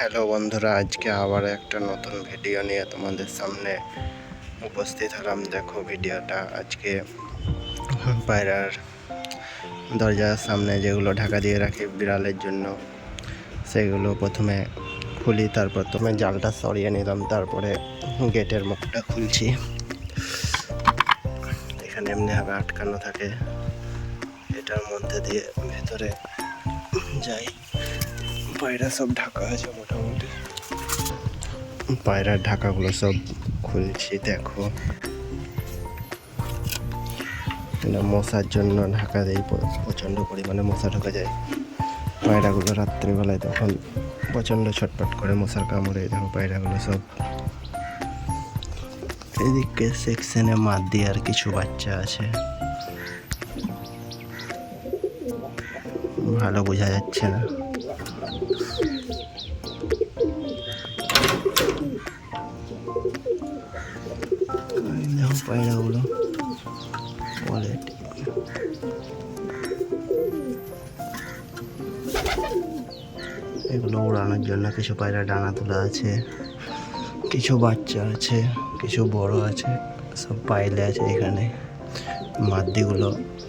Hello বন্ধুরা, আজকে আবার একটা নতুন ভিডিও নিয়ে তোমাদের সামনে উপস্থিত হলাম। দেখো ভিডিওটা আজকে পায়রার দরজার সামনে যেগুলো ঢাকা দিয়ে রাখি বিড়ালের জন্য, সেগুলো প্রথমে খুলি। তারপর প্রথমে জালটা সরিয়ে নিলাম, তারপরে গেটের মুখটা খুলছি। এখানে এমনিভাবে আটকানো থাকে, এটার মধ্যে দিয়ে ভেতরে যাই। পায়রা সব ঢাকা আছে মোটামুটি। পায়রার ঢাকাগুলো সব খুলছি। দেখো, এটা মশার জন্য ঢাকা দেয়, প্রচণ্ড পরিমাণে মশা ঢোকা যায় পায়রাগুলো রাত্রিবেলায়, তখন প্রচণ্ড ছটপট করে মশার কামড়ে। দেখো পায়রাগুলো সব। এদিকে সেকশনে মাদি আর কিছু বাচ্চা আছে, ভালো বোঝা যাচ্ছে না। দেখো পায়রাগুলো কোয়ালিটি। এগুলো উড়ানোর জন্য কিছু পায়রা ডানা তোলা আছে, কিছু বাচ্চা আছে, কিছু বড় আছে, সব পাইলে আছে এখানে। মাদিগুলো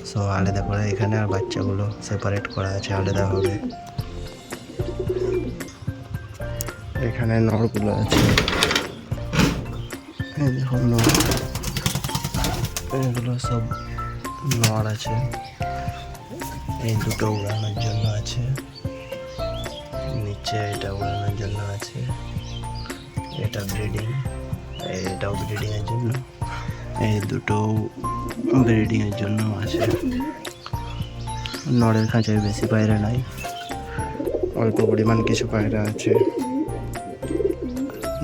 সব আলাদা করে এখানে, আর বাচ্চাগুলো সেপারেট করা আছে আলাদাভাবে। এখানে নড়গুলো আছে, দেখো নড়, এগুলো সব নড় আছে। এই দুটো উড়ানোর জন্য আছে, নিচে এটা উড়ানোর জন্য আছে। এটা ব্রিডিং, এটাও ব্রিডিংয়ের জন্য। এই দুটো ব্রিডিংয়ের জন্য আছে। নড়ের খাঁচায় বেশি পায়রা নাই, অল্প পরিমাণ কিছু পায়রা আছে।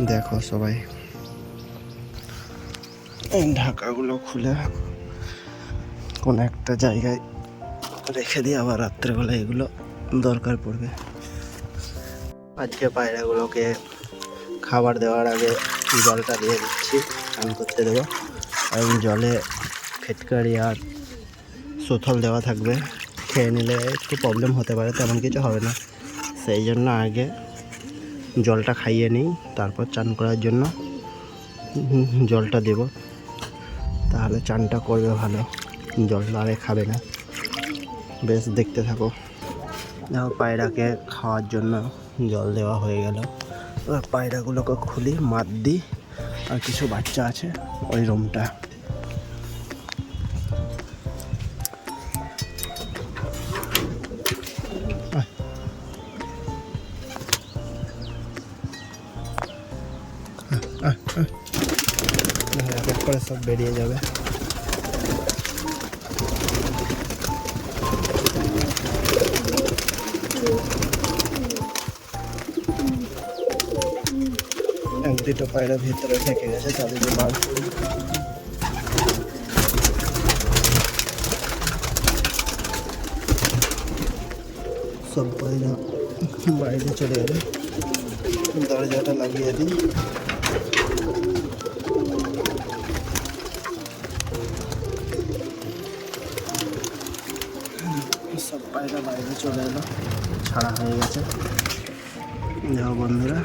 দেখো সবাই, এই ঢাকাগুলো খুলে কোনো একটা জায়গায় রেখে দিয়ে আবার রাত্রেবেলা এগুলো দরকার পড়বে। আজকে পায়রাগুলোকে খাবার দেওয়ার আগে জলটা দিয়ে দিচ্ছি, স্নান করতে দেবো। এবং জলে ফিটকারি আর সুথল দেওয়া থাকবে, খেয়ে নিলে একটু প্রবলেম হতে পারে, তেমন কিছু হবে না। সেই জন্য আগে জলটা খাইয়ে নিই, তারপর চান করার জন্য জলটা দেব, তাহলে চানটা করবে ভালো। জল আরে খাবে না। বেশ, দেখতে থাকো। দেখো পায়রাকে খাওয়ার জন্য জল দেওয়া হয়ে গেল। এবার পায়রাগুলোকে খুলি, মাদি আর কিছু বাচ্চা আছে ওই রুমটা। এক এক করে সব বেরিয়ে যাবে। এক দুটো পায়রা ভিতরে থেকে গেছে, তাদেরকে বার করি। সব পায়রা বাইরে চলে গেলে দরজাটা লাগিয়ে দিই। সব পায়রা বাইরে চলে এলো, ছাড়া হয়ে গেছে। দেখো বন্ধুরা,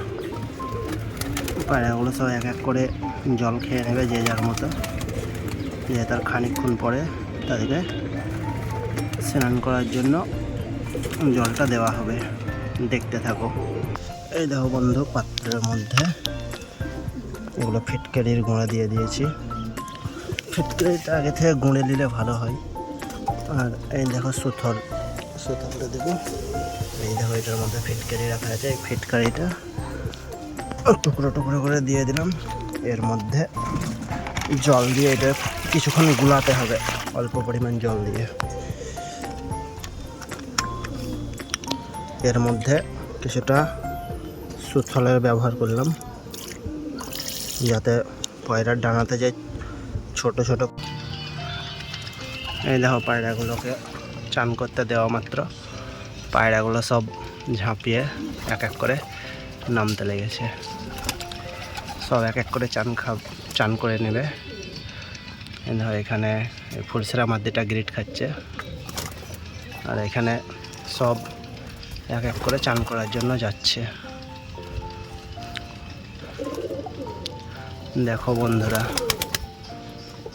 পায়রাগুলো সব এক এক করে জল খেয়ে নেবে যে যার মতো। যে তার খানিকক্ষণ পরে তাদেরকে স্নান করার জন্য জলটা দেওয়া হবে। দেখতে থাকো। এই দেখো বন্ধু, পাত্রের মধ্যে এগুলো ফিটকারির গুঁড়া দিয়ে দিয়েছি। ফিটকারিটা আগে থেকে গুঁড়ে নিলে ভালো হয়। আর এই দেখো সুথলটা দেবো। এই দেখো, এটার মধ্যে ফিটকারি রাখা আছে। এই ফিটকারিটা টুকরো টুকরো করে দিয়ে দিলাম। এর মধ্যে জল দিয়ে এটা কিছুক্ষণ গুলাতে হবে, অল্প পরিমাণ জল দিয়ে। এর মধ্যে কিছুটা সুথলের ব্যবহার করলাম, যাতে পায়রার ডানাতে যে ছোট ছোট। এই দেখো পায়রাগুলোকে চান করতে দেওয়া মাত্র পায়রাগুলো সব ঝাঁপিয়ে এক এক করে নামতে লেগেছে। সব এক এক করে চান করে নেবে। ধর এখানে ফুলসেরা মাদিটা গ্রিট খাচ্ছে, আর এখানে সব এক এক করে চান করার জন্য যাচ্ছে। দেখো বন্ধুরা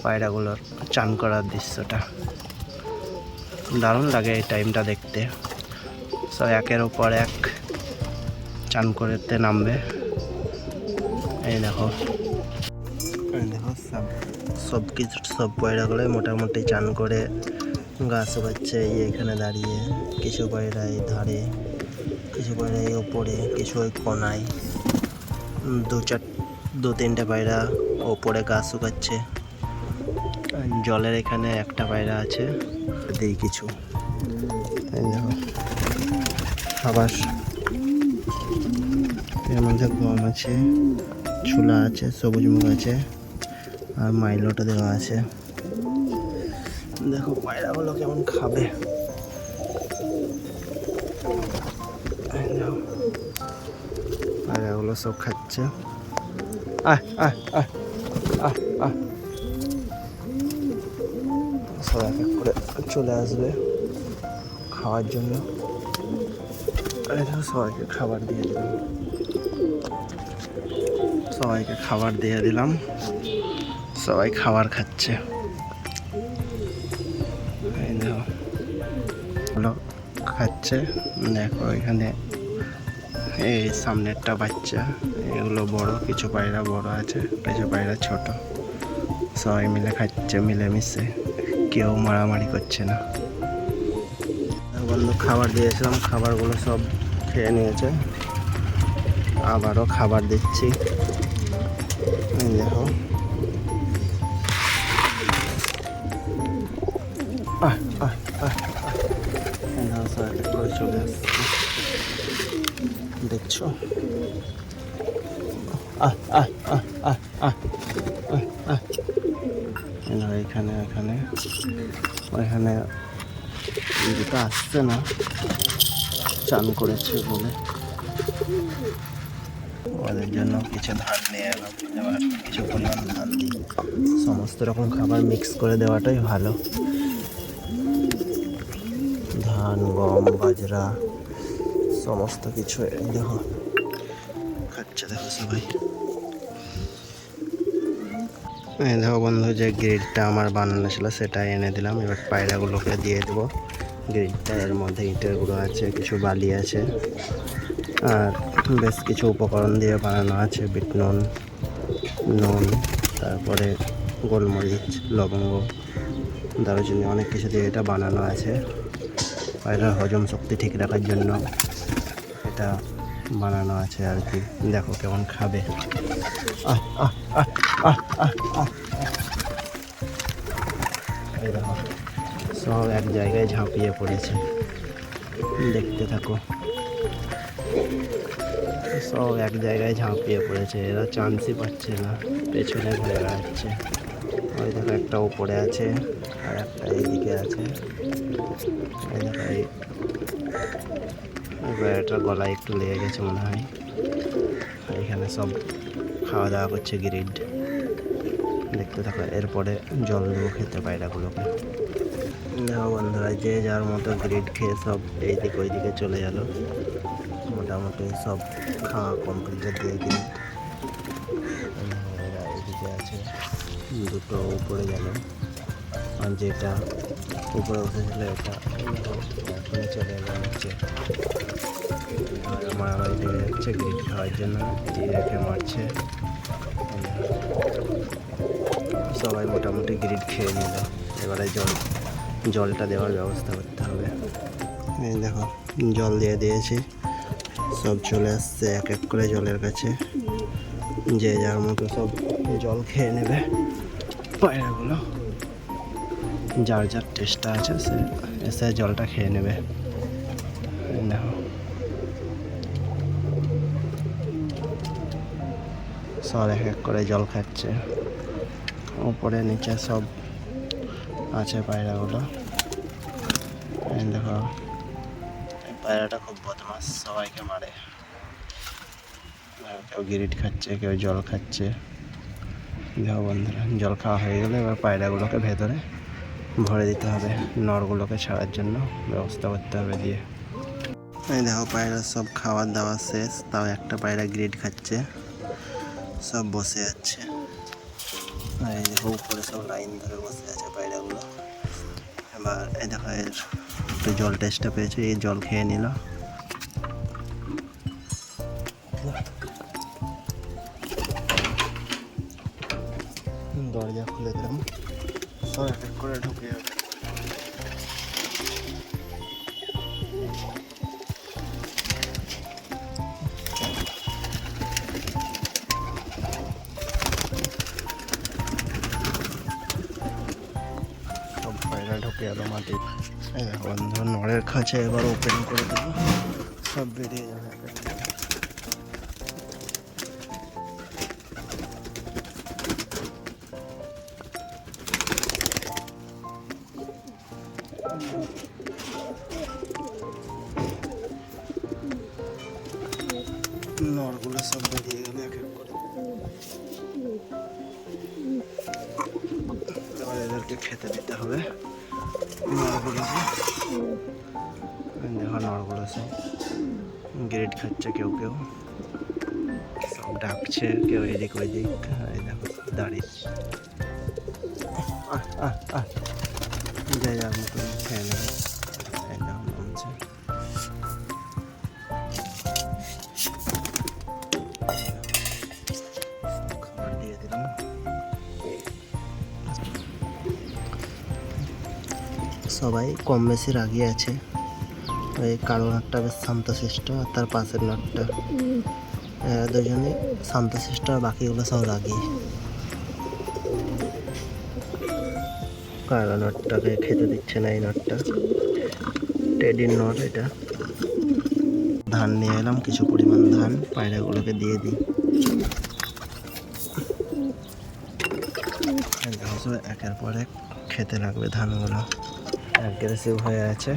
পায়রাগুলোর চান করার দৃশ্যটা দারুণ লাগে এই টাইমটা দেখতে। সব একের উপর এক চান করতে নামবে। এই দেখো সব কিছু সব পায়রাগুলো মোটামুটি চান করে গা শুকাচ্ছে। এখানে দাঁড়িয়ে কিছু পায়রা এই ধারে, কিছু পায়রা এই ওপরে, কিছু ওই কোনায়। দু তিনটে পায়রা ওপরে গা শুকাচ্ছে। জলের এখানে একটা পায়রা আছে, দিই কিছু। এই দেখো খাবার, এর মধ্যে গম আছে, ছোলা আছে, সবুজ মুগ আছে, আর মাইলোটা দেওয়া আছে। দেখো পায়রাগুলো কেমন খাবে। পায়রাগুলো সব খাচ্ছে। সব এক এক করে চলে আসবে খাওয়ার জন্য। সবাইকে খাবার দিয়ে দিলাম, সবাই খাবার খাচ্ছে। এই দেখো খাচ্ছে। দেখো এখানে এই সামনেরটা বাচ্চা, এগুলো বড়, কিছু পায়রা বড় আছে, কিছু পায়রা ছোট। সবাই মিলে খাচ্ছে মিলেমিশে, কেউ মারামারি করছে না। বন্ধু খাবার দিয়েছিলাম, খাবারগুলো সব খেয়ে নিয়েছে। আবারও খাবার দিচ্ছি। দেখো চলে আসছে, দেখছো। এখানে এখানে ওইখানে দুটো আসছে না, চান করেছে বলে। ওদের জন্য কিছু ধান নিয়ে এলাম, এবার কিছু পরিমাণ ধান দিই। সমস্ত রকম খাবার মিক্স করে দেওয়াটাই ভালো। ধান, গম, বাজরা সমস্ত কিছু দেখো খাচ্ছে। দেখো সবাই। দেখো বন্ধু, যে গ্রিডটা আমার বানানো ছিল সেটা এনে দিলাম। এবার পায়রাগুলোকে দিয়ে দেবো গ্রিডটা। এর মধ্যে ইটের গুঁড়ো আছে, কিছু বালি আছে, আর বেশ কিছু উপকরণ দিয়ে বানানো আছে। বিট নুন, তারপরে গোলমরিচ, লবঙ্গ, দারুচিনি, অনেক কিছু দিয়ে এটা বানানো আছে। পায়রার হজম শক্তি ঠিক রাখার জন্য এটা বানানো আছে আর কি। দেখো কেমন খাবে। এই দেখো সব এক জায়গায় ঝাঁপিয়ে পড়েছে, দেখতে থাকো। সব এক জায়গায় ঝাঁপিয়ে পড়েছে, এরা চান্সই পাচ্ছে না, পেছনে ঘুরে বেড়াচ্ছে। ওই দেখো একটা উপরে আছে আর একটা এইদিকে আছে। এই দেখো এই পায়রাটার গলায় একটু লেগে গেছে মনে হয়। এখানে সব খাওয়া দাওয়া করছে গ্রিড, দেখতে থাকো। এরপরে জল দেবো খেতে পায়রাগুলোকে। দেখো বন্ধুরা, যে যার মতো গ্রিড খেয়ে সব এইদিকে ওইদিকে চলে গেল। মোটামুটি সব খাওয়া কমপ্লিট দিয়ে গ্রিড। এরা এইদিকে আছে, দুটো উপরে গেল, আর যেটা উপরে উঠেছিল এটা এখনই চলে এলো নিচে। আর মারামারি লেগে যাচ্ছে গ্রিড খাওয়ার জন্য, এই রেখে মারছে। সবাই মোটামুটি গ্রিড খেয়ে নিল। এবারে জলটা দেওয়ার ব্যবস্থা করতে হবে। এই দেখো জল দিয়ে দিয়েছি, সব চলে আসছে এক এক করে জলের কাছে। যে যার মতো সব জল খেয়ে নেবে পায়রাগুলো। যার যার টেস্টটা আছে সে এসে জলটা খেয়ে নেবে। দেখো সব এক এক করে জল খাচ্ছে। উপরে নিচে সব আছে পায়রাগুলো। দেখো পায়রাটা খুব বদমাস, সবাইকে মারে। কেউ গ্রিড খাচ্ছে, কেউ জল খাচ্ছে। দেখো বন্ধুরা, জল খাওয়া হয়ে গেলে এবার পায়রাগুলোকে ভেতরে ভরে দিতে হবে, নরগুলোকে ছাড়ার জন্য ব্যবস্থা করতে হবে দিয়ে। এই দেখো পায়রা সব খাওয়ার দাওয়া শেষ, তাও একটা পায়রা গ্রিড খাচ্ছে, সব বসে আছে। এই দেখো উপরে সব লাইন ধরে বসে আছে পায়রাগুলো। এবার এই দেখো এর একটু জল টেস্টটা পেয়েছে, এই জল খেয়ে নিল। দরজা খুলে দিলাম, সব এক এক করে ঢুকে যাবে। সব পায়রা ঢুকে গেল মাটি। এই দেখো বন্ধু নড়ের খাঁচা এবার ওপেন করে দেবো, সব বেরিয়ে যাবে এক এক করে। নড়গুলো সব বেরিয়ে গেলে এক এক করে। এবার এদেরকে খেতে দিতে হবে নড়গুলোকে। দেখো নড়গুলো সব গ্রেড খাচ্ছে, কেউ কেউ সব ডাকছে, কেউ এদিক ওইদিক। এই দেখো দাঁড়িয়ে যাই যার মতন খেয়ে নেবে। এই দেখো নামছে। খাবার দিয়ে দিলাম। সবাই কম বেশি রাগি আছে। ওই কালো নাটটা বেশ শান্তশিষ্ট, আর তার পাশের নাটটা দুজনে শান্তশিষ্ট, আর বাকিগুলো সব রাগি। কালো নাটটাকে খেতে দিচ্ছে না, এই নাটটা টেডির নট এটা। ধান নিয়ে এলাম, কিছু পরিমাণ ধান পায়রাগুলোকে দিয়ে দিই। একের পর এক খেতে লাগবে ধানগুলো, অ্যাগ্রেসিভ হয়ে আছে,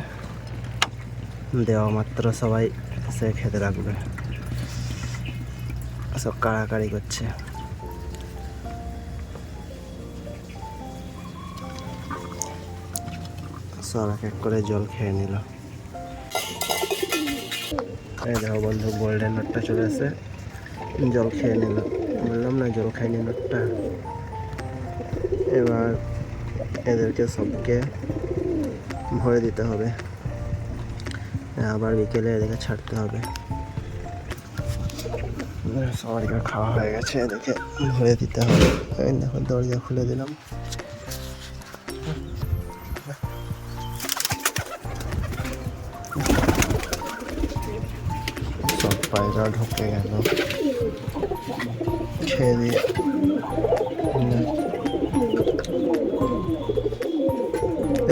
দেওয়া মাত্র সবাই সে খেতে লাগবে। সব কাড়াকাড়ি করছে। সব এক এক করে জল খেয়ে নিল। এই দেখো বন্ধু গোল্ডেন নটটা চলে আসে, জল খেয়ে নিল। বললাম না জল খাইনি নটটা। এবার এদেরকে সবকে ভরে দিতে হবে, আবার বিকেলে এদেরকে ছাড়তে হবে। সবাইকে খাওয়া হয়ে গেছে, এদেরকে ভরে দিতে হবে। দেখো দরজা খুলে দিলাম। সব পায়রা ঢুকে গেল খেয়ে দিয়ে।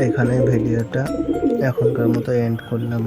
এখানে ভিডিওটা এখনকার মতো এন্ড করলাম।